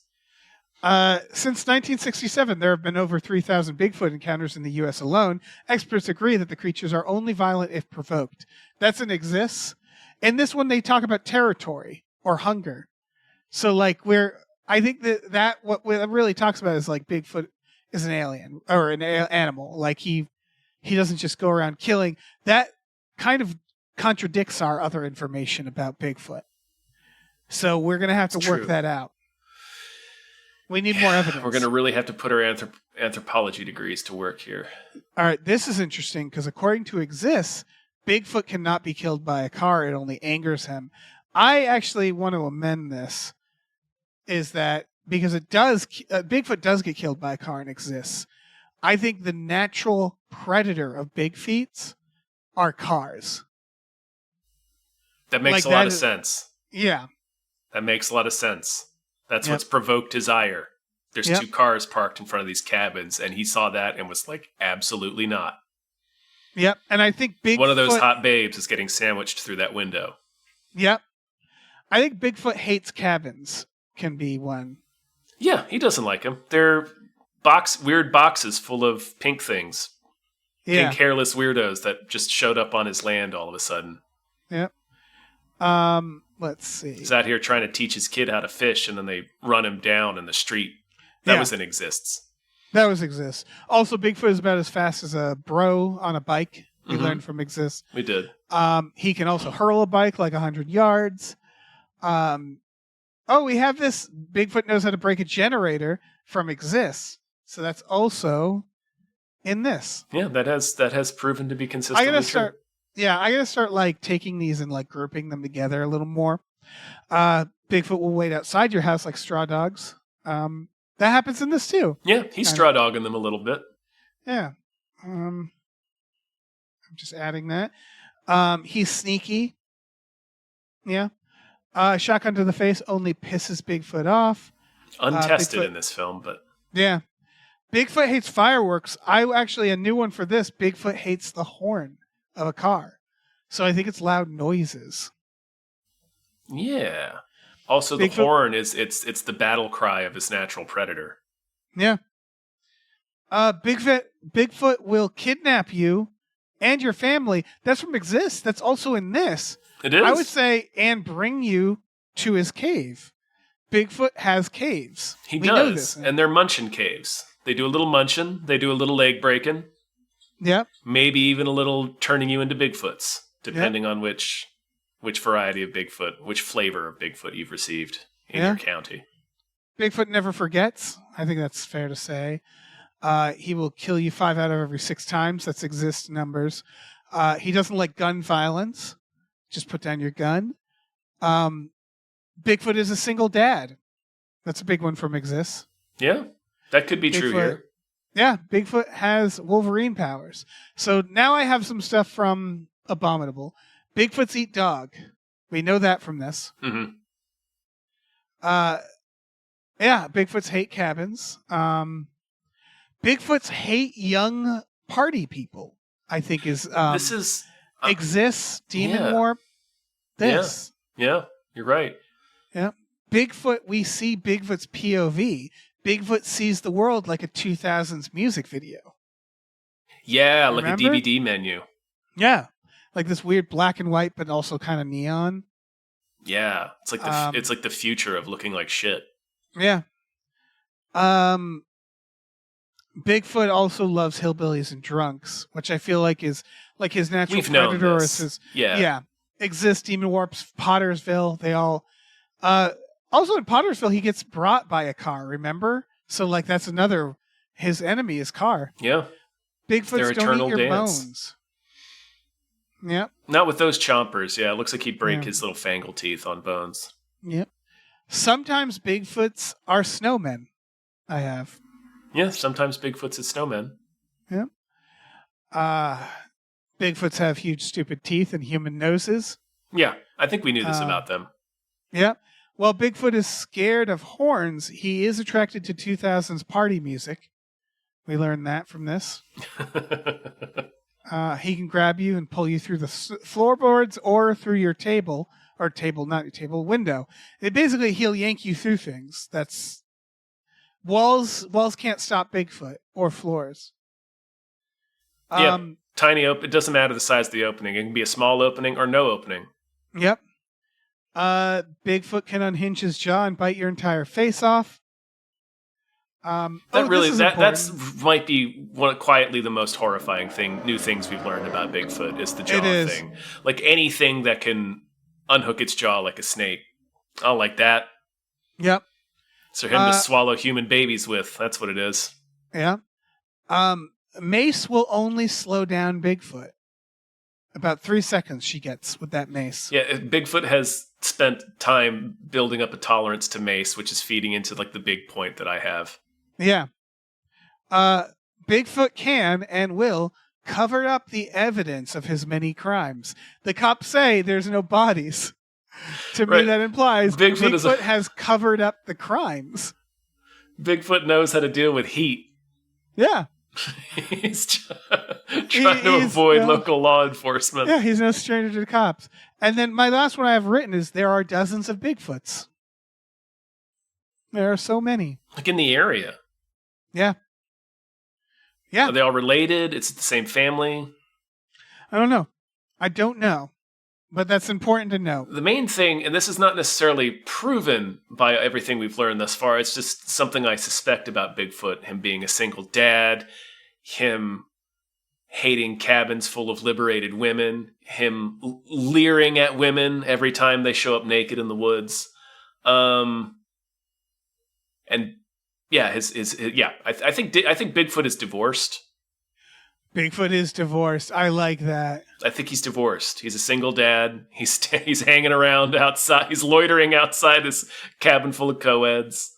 Since 1967, there have been over 3,000 Bigfoot encounters in the U.S. alone. Experts agree that the creatures are only violent if provoked. That's an exists. In this one, they talk about territory or hunger. So, I think that what it really talks about is Bigfoot is an alien or an animal. He doesn't just go around killing. That kind of contradicts our other information about Bigfoot. So we're going to have to work that out. We need more evidence. We're going to really have to put our anthropology degrees to work here. All right, this is interesting because according to exists, Bigfoot cannot be killed by a car. It only angers him. I actually want to amend this. Is that because Bigfoot does get killed by a car and exists. I think the natural predator of big feats are cars. That makes a lot of sense. Yeah. That makes a lot of sense. That's what's provoked his ire. There's 2 cars parked in front of these cabins, and he saw that and was like, absolutely not. Yep. And I think Bigfoot... One of those hot babes is getting sandwiched through that window. Yep. I think Bigfoot hates cabins. Can be one. Yeah, he doesn't like them. They're weird boxes full of pink things. Yeah. Pink hairless weirdos that just showed up on his land all of a sudden. Yep. Let's see. He's out here trying to teach his kid how to fish, and then they run him down in the street. That was in exists. That was exists. Also, Bigfoot is about as fast as a bro on a bike. We learned from exists. We did. He can also hurl a bike 100 yards. We have this. Bigfoot knows how to break a generator from exists. So that's also in this. Yeah, that has proven to be consistently true. I gotta start taking these and grouping them together a little more. Bigfoot will wait outside your house like straw dogs. That happens in this too. Yeah, he's straw dogging them a little bit. Yeah. I'm just adding that. He's sneaky. Yeah. Shotgun to the face only pisses Bigfoot off. Untested in this film, but Yeah. Bigfoot hates fireworks. A new one for this. Bigfoot hates the horn of a car. So I think it's loud noises. Yeah. Also, the horn it's the battle cry of his natural predator. Yeah. Bigfoot will kidnap you and your family. That's from Exist. That's also in this. It is. I would say, and bring you to his cave. Bigfoot has caves. He does, and they're munchin' caves. They do a little munchin'. They do a little leg breaking. Yep. Maybe even a little turning you into Bigfoots, depending on which variety of Bigfoot, which flavor of Bigfoot you've received in your county. Bigfoot never forgets. I think that's fair to say. He will kill you 5 out of every 6 times. That's Exist numbers. He doesn't like gun violence. Just put down your gun. Bigfoot is a single dad. That's a big one from Exist. Yeah, that could be true here. Yeah, Bigfoot has Wolverine powers. So now I have some stuff from Abominable. Bigfoots eat dog. We know that from this. Mm-hmm. Bigfoots hate cabins. Bigfoots hate young party people. I think is this is Exists Demon Warp. This. Yeah, you're right. Yeah. Bigfoot, we see Bigfoot's POV. Bigfoot sees the world like a 2000s music video. Yeah, like a DVD menu. Yeah. Like this weird black and white, but also kind of neon. Yeah. It's like the future of looking like shit. Yeah. Bigfoot also loves hillbillies and drunks, which I feel like is like his natural predator. Or his, Exists, Demon Warps, Pottersville. They all. Also in Pottersville, he gets brought by a car. Remember? So like that's another. His enemy is car. Yeah. Bigfoots don't eat your bones. Yep. Not with those chompers. Yeah, it looks like he'd break his little fangle teeth on bones. Yep. Sometimes Bigfoots are snowmen. I have. Yeah, sometimes Bigfoot's a snowman. Yep. Bigfoots have huge, stupid teeth and human noses. Yeah, I think we knew this about them. Yeah. While Bigfoot is scared of horns, he is attracted to 2000s party music. We learned that from this. He can grab you and pull you through the floorboards or through your table, or not your table, window. Basically, he'll yank you through things. That's walls can't stop Bigfoot or floors. Tiny it doesn't matter the size of the opening. It can be a small opening or no opening. Yep. Bigfoot can unhinge his jaw and bite your entire face off. That's might be quietly the most horrifying new things we've learned about Bigfoot is the jaw thing. Like anything that can unhook its jaw like a snake. I don't like that. Yep. So him to swallow human babies with, that's what it is. Yeah. Mace will only slow down Bigfoot. About 3 seconds she gets with that mace. Yeah, Bigfoot has spent time building up a tolerance to mace, which is feeding into like the big point that I have. Yeah. Bigfoot can and will cover up the evidence of his many crimes. The cops say there's no bodies. To me, that implies Bigfoot has covered up the crimes. Bigfoot knows how to deal with heat. Yeah. He's trying to avoid local law enforcement. Yeah, he's no stranger to the cops. And then my last one I have written is there are dozens of Bigfoots. There are so many. Like in the area. Yeah. Yeah. Are they all related? It's the same family? I don't know. But that's important to know. The main thing, and this is not necessarily proven by everything we've learned thus far, it's just something I suspect about Bigfoot, him being a single dad, him hating cabins full of liberated women, him leering at women every time they show up naked in the woods. I think Bigfoot is divorced. Bigfoot is divorced. I like that. I think he's divorced. He's a single dad. He's hanging around outside. He's loitering outside his cabin full of co-eds.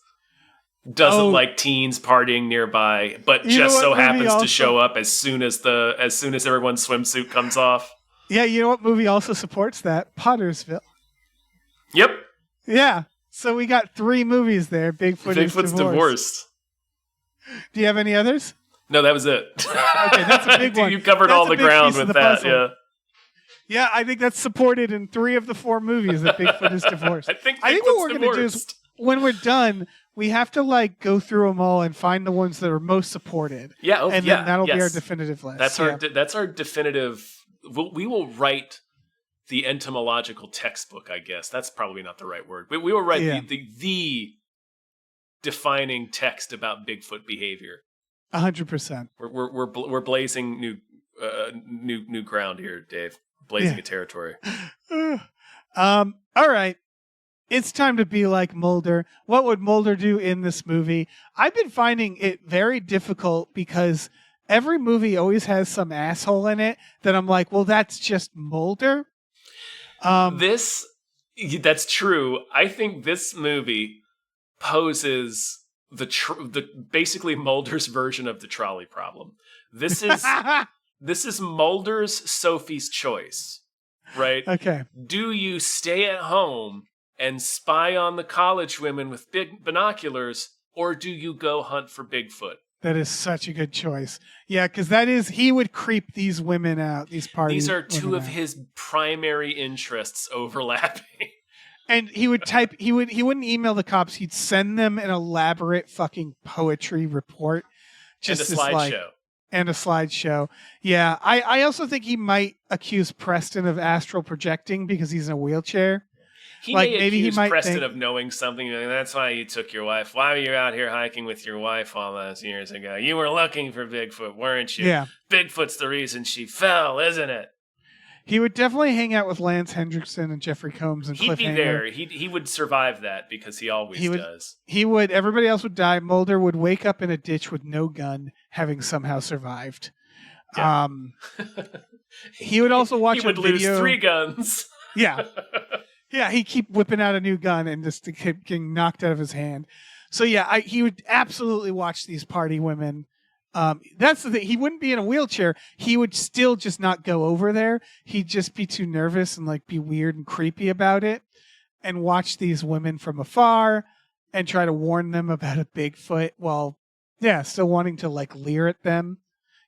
Doesn't like teens partying nearby, but just so happens to show up as soon as everyone's swimsuit comes off. Yeah, you know what movie also supports that? Pottersville. Yep. Yeah. So we got 3 movies there. Bigfoot's divorced. Do you have any others? No, that was it. Okay, that's a big one. You covered all the ground with that, puzzle. Yeah. Yeah, I think that's supported in 3 of the 4 movies that Bigfoot is divorced. I think what we're going to do is, when we're done, we have to go through them all and find the ones that are most supported. Yeah, and then that'll be our definitive list. That's our definitive. We will write the entomological textbook, I guess. That's probably not the right word. But we will write the defining text about Bigfoot behavior. 100%. We're blazing new ground here, Dave. Blazing a territory. All right. It's time to be like Mulder. What would Mulder do in this movie? I've been finding it very difficult because every movie always has some asshole in it that I'm like, well, that's just Mulder. That's true. I think this movie poses the basically Mulder's version of the trolley problem. This is Mulder's Sophie's Choice, right? Okay. Do you stay at home and spy on the college women with big binoculars, or do you go hunt for Bigfoot? That is such a good choice. Yeah, because he would creep these women out, these parties. These are 2 of his primary interests overlapping. And he would he wouldn't email the cops. He'd send them an elaborate fucking poetry report. Just and a slideshow. And a slideshow. Yeah. I also think he might accuse Preston of astral projecting because he's in a wheelchair. Maybe he might Preston of knowing something. That's why you took your wife. Why were you out here hiking with your wife all those years ago? You were looking for Bigfoot, weren't you? Yeah. Bigfoot's the reason she fell, isn't it? He would definitely hang out with Lance Hendrickson and Jeffrey Combs and Cliffhanger. He'd be there. He would survive that because he always does. He would. Everybody else would die. Mulder would wake up in a ditch with no gun, having somehow survived. Yeah. He would also watch. He would lose 3 guns. Yeah. Yeah, he'd keep whipping out a new gun and just keep getting knocked out of his hand. So yeah, he would absolutely watch these party women. That's the thing. He wouldn't be in a wheelchair. He would still just not go over there. He'd just be too nervous and be weird and creepy about it and watch these women from afar and try to warn them about a Bigfoot while, still wanting to leer at them.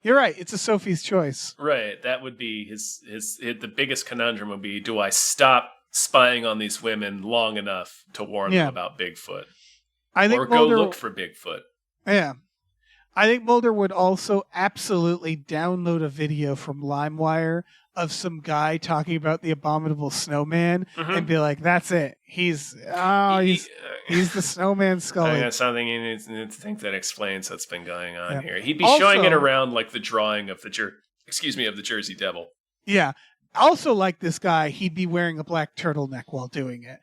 You're right. It's a Sophie's Choice. Right. That would be the biggest conundrum would be, do I stop spying on these women long enough to warn them about Bigfoot? Or go look for Bigfoot? Yeah. I think Mulder would also absolutely download a video from LimeWire of some guy talking about the abominable snowman and be like, that's it. He's the snowman Scully. I got something you need to think that explains what's been going on here. He'd be showing it around like the drawing of the Jersey Devil. Yeah. Also, like this guy, he'd be wearing a black turtleneck while doing it.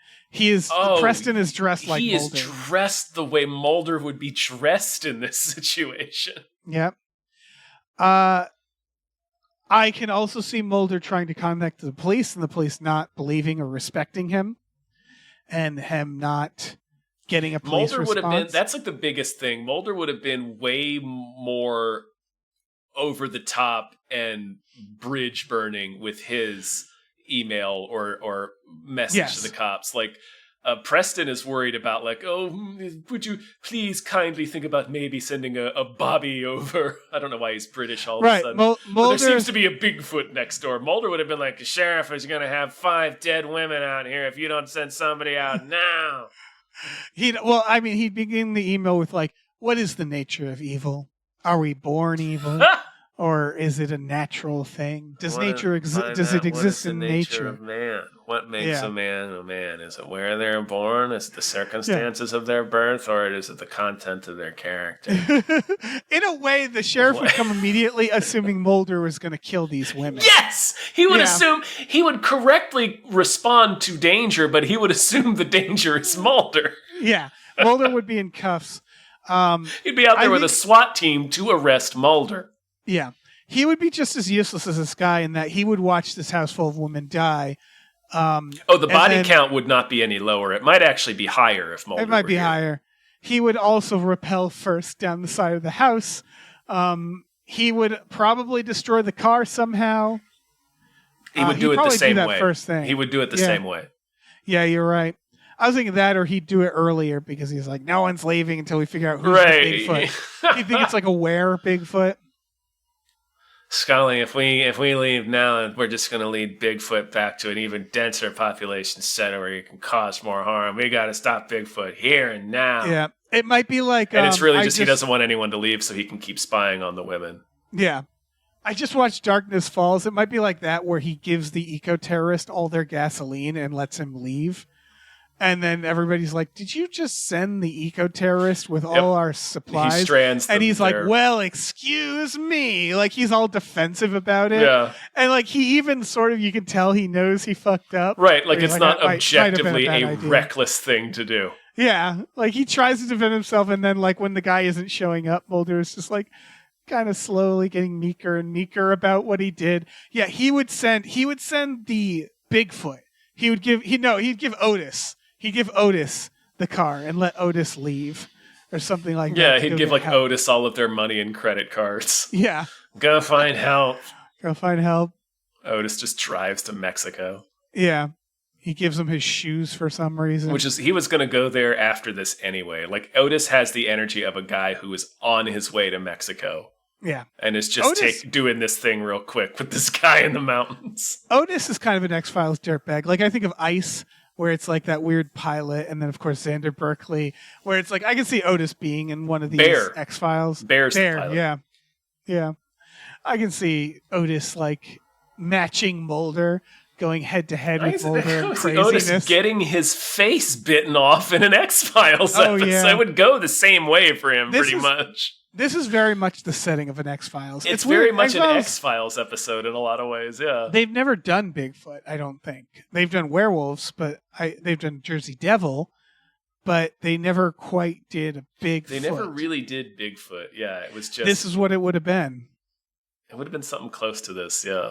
Preston is dressed like Mulder. He is dressed the way Mulder would be dressed in this situation. Yep. I can also see Mulder trying to contact the police and the police not believing or respecting him and him not getting a police response. Would have been, that's like the biggest thing. Mulder would have been way more over the top and bridge burning with his email or message to the cops. Preston is worried about would you please kindly think about maybe sending a Bobby over? I don't know why he's British all of a sudden. But there seems to be a Bigfoot next door. Mulder would have been like, the sheriff is going to have 5 dead women out here if you don't send somebody out now. He'd begin the email with what is the nature of evil? Are we born evil? Or is it a natural thing? Does it exist in nature? Of man? What makes a man a man? Is it where they're born? Is it the circumstances of their birth? Or is it the content of their character? In a way, the sheriff would come immediately assuming Mulder was going to kill these women. Yes! He would assume, he would correctly respond to danger, but he would assume the danger is Mulder. Yeah. Mulder would be in cuffs. He'd be out there with a SWAT team to arrest Mulder. Yeah. He would be just as useless as this guy in that he would watch this house full of women die. The body count would not be any lower. It might actually be higher if Mulder were here. It might be higher. He would also rappel first down the side of the house. He would probably destroy the car somehow. He would do it the same way. First thing. He would do it the same way. Yeah, you're right. I was thinking that, or he'd do it earlier because he's like, no one's leaving until we figure out who's the Bigfoot. Do you think it's like a were Bigfoot? Scully, if we leave now, we're just going to lead Bigfoot back to an even denser population center where he can cause more harm. We got to stop Bigfoot here and now. Yeah, it might be like, and it's really just he doesn't want anyone to leave so he can keep spying on the women. Yeah. I just watched Darkness Falls. It might be like that where he gives the eco-terrorist all their gasoline and lets him leave. And then everybody's like, did you just send the eco-terrorist with all our supplies? He strands them and he's there. like, well, excuse me. Like, he's all defensive about it. Yeah. And like, he even sort of, you can tell he knows he fucked up. Right. Like, it's not objectively a reckless thing to do. Yeah. Like, he tries to defend himself. And then, like, when the guy isn't showing up, Mulder is just like, kind of slowly getting meeker and meeker about what he did. Yeah, he would send the Bigfoot. He'd give Otis. He'd give Otis the car and let Otis leave or something like that. Yeah, he'd give like help. Otis all of their money and credit cards. Yeah. Go find help. Go find help. Otis just drives to Mexico. Yeah. He gives him his shoes for some reason. He was going to go there after this anyway. Like, Otis has the energy of a guy who is on his way to Mexico. Yeah. And it's just doing this thing real quick with this guy in the mountains. Otis is kind of an X-Files dirtbag. Like, I think of Ice, where it's like that weird pilot, and then, of course, Xander Berkeley, where it's like, I can see Otis being in one of these X-Files. Bear's the pilot. Yeah. Yeah. I can see Otis, like, matching Mulder, going head-to-head with Mulder and craziness. Otis getting his face bitten off in an X-Files episode. Yeah. It would go the same way for him, pretty much. This is very much the setting of an X-Files. It's very much an X-Files episode in a lot of ways, yeah. They've never done Bigfoot, I don't think. They've done werewolves, but they've done Jersey Devil, but they never quite did a Bigfoot. They never really did Bigfoot, yeah. It was just... This is what it would have been. It would have been something close to this, yeah.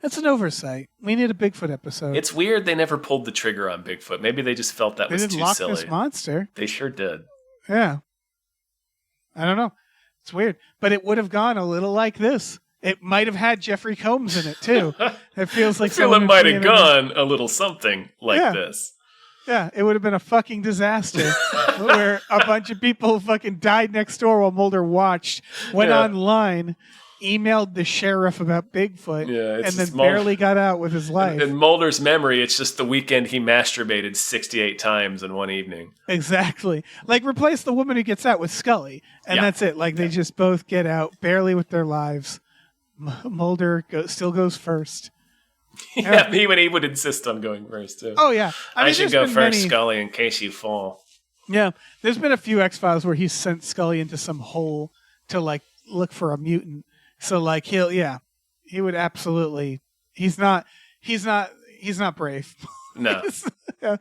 That's an oversight. We need a Bigfoot episode. It's weird they never pulled the trigger on Bigfoot. Maybe they just felt that was too Loch silly. Ness Monster. They sure did. Yeah. I don't know. It's weird. But it would have gone a little like this. It might have had Jeffrey Combs in it, too. It feels like... it might have gone a little something like this. Yeah, it would have been a fucking disaster where a bunch of people fucking died next door while Mulder watched, went online, emailed the sheriff about Bigfoot, and then barely got out with his life. In Mulder's memory, it's just the weekend he masturbated 68 times in one evening. Exactly. Like, replace the woman who gets out with Scully, and that's it. Like, they just both get out, barely with their lives. Mulder still goes first. Yeah, he would insist on going first, too. Oh, yeah. I should go first, Scully, in case you fall. Yeah, there's been a few X-Files where he's sent Scully into some hole to, like, look for a mutant. So like he would absolutely. He's not brave. No. Yeah.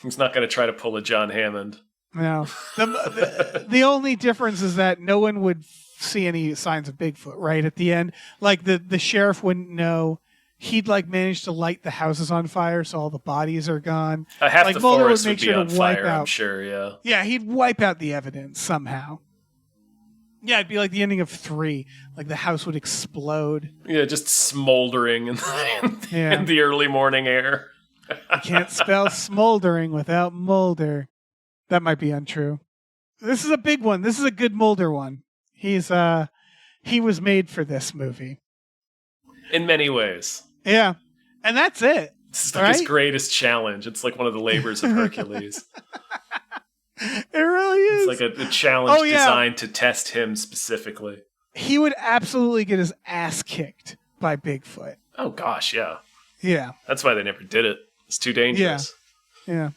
He's not going to try to pull a John Hammond. No. The only difference is that no one would see any signs of Bigfoot right at the end. Like the sheriff wouldn't know. He'd like manage to light the houses on fire, so all the bodies are gone. Half like, the Mulder forest would make would be sure on to wipe fire. out. I'm sure. Yeah. Yeah, he'd wipe out the evidence somehow. Yeah, it'd be like the ending of 3. Like the house would explode. Yeah, just smoldering in the early morning air. You can't spell smoldering without Mulder. That might be untrue. This is a big one. This is a good Mulder one. He was made for this movie. In many ways. Yeah. And that's it. This is like his greatest challenge. It's like one of the labors of Hercules. It really is. It's like a challenge designed to test him specifically. He would absolutely get his ass kicked by Bigfoot. Oh gosh, yeah. Yeah. That's why they never did it. It's too dangerous. Yeah.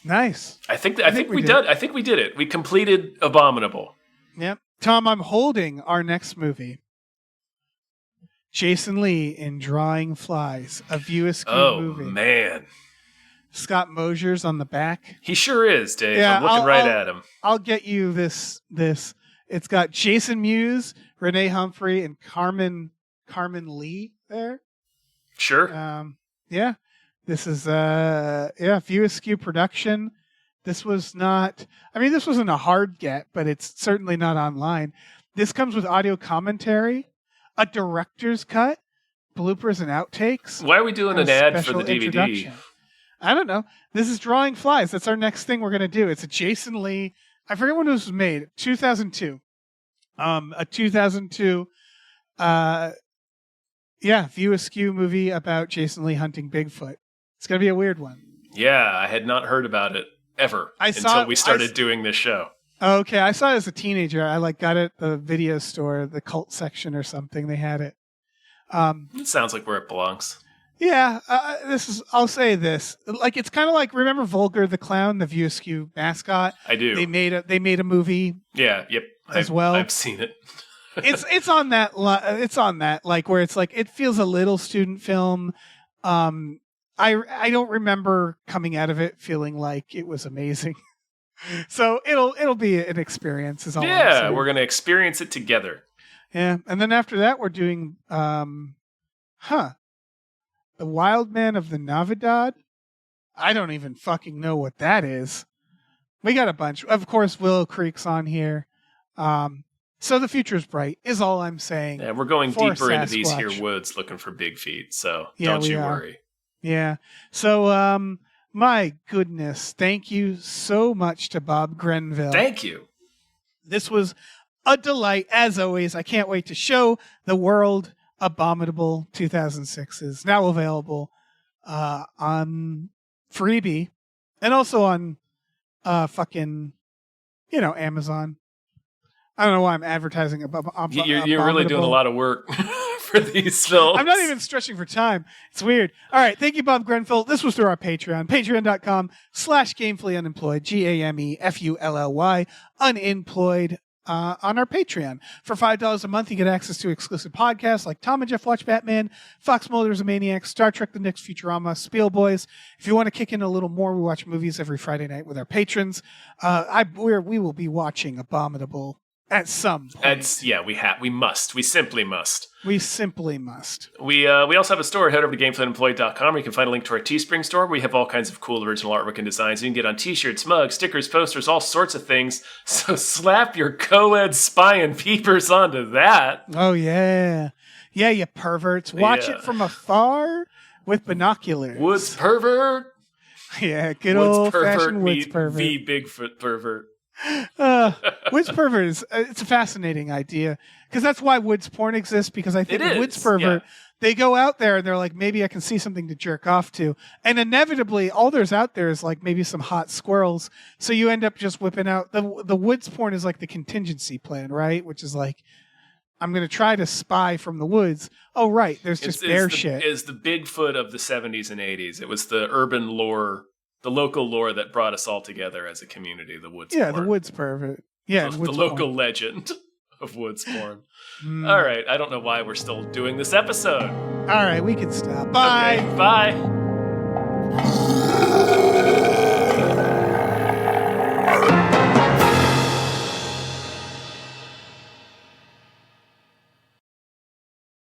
Nice. I think we did. I think we did it. We completed Abominable. Yep. Tom, I'm holding our next movie. Jason Lee in Drawing Flies, a View Askew movie. Oh man. Scott Mosier's on the back. He sure is, Dave. Yeah, I'm looking at him. I'll get you this. It's got Jason Mewes, Renee Humphrey, and Carmen Lee there. Sure. Yeah. This is View Askew production. This wasn't a hard get, but it's certainly not online. This comes with audio commentary, a director's cut, bloopers and outtakes. Why are we doing an ad for the DVD? I don't know. This is Drawing Flies. That's our next thing we're going to do. It's a Jason Lee. I forget when it was made. 2002. A 2002 View Askew movie about Jason Lee hunting Bigfoot. It's going to be a weird one. Yeah, I had not heard about it ever until we started doing this show. Okay, I saw it as a teenager. I got it at the video store, the cult section or something. They had it. It sounds like where it belongs. Yeah, I'll say this. Like, it's kind of like, remember Vulgar the Clown, the View Askew mascot? I do. They made a movie. Yeah, yep. Well. I've seen it. it's on that like where it's like it feels a little student film. I don't remember coming out of it feeling like it was amazing. So it'll be an experience. Is all. Yeah, we're gonna experience it together. Yeah, and then after that we're doing The Wild Man of the Navidad. I don't even fucking know what that is. We got a bunch. Of course, Willow Creek's on here. So the future's bright is all I'm saying. Yeah, we're going deeper Sasquatch. Into these here woods looking for big feet. So don't you worry. Yeah. So my goodness, thank you so much to Bob Grenville. Thank you. This was a delight as always. I can't wait to show the world Abominable 2006 is now available on Freebie and also on Amazon. I don't know why I'm advertising about. You're really doing a lot of work for these films. I'm not even stretching for time. It's weird. All right. Thank you, Bob Grenville. This was through our Patreon. Patreon.com/gamefully GAMEFULLY unemployed on our Patreon. For $5 a month, you get access to exclusive podcasts like Tom and Jeff Watch Batman, Fox Mulder's a Maniac, Star Trek The Next Futurama, Spiel Boys. If you want to kick in a little more, we watch movies every Friday night with our patrons. We will be watching Abominable at some point. We must. We simply must. We simply must. We also have a store. Head over to GameFlyUnemployed.com where you can find a link to our Teespring store. We have all kinds of cool original artwork and designs. You can get on t-shirts, mugs, stickers, posters, all sorts of things. So slap your co-ed spy and peepers onto that. Oh, yeah. Yeah, you perverts. Watch it from afar with binoculars. Woods pervert. Yeah, good old-fashioned woods pervert. The Bigfoot pervert. Woods pervert is it's a fascinating idea because that's why woods porn exists, because I think woods pervert, they go out there and they're like, maybe I can see something to jerk off to, and inevitably all there's out there is like maybe some hot squirrels, so you end up just whipping out the woods porn is like the contingency plan, right? Which is like, I'm going to try to spy from the woods. Oh, right. There's just bear shit. It's the Bigfoot of the 70s and 80s. It was the urban lore, the local lore that brought us all together as a community, the woods porn. The woods pervert. Yeah, the local legend of woods porn. All right. I don't know why we're still doing this episode. All right. We can stop. Bye. Okay, bye.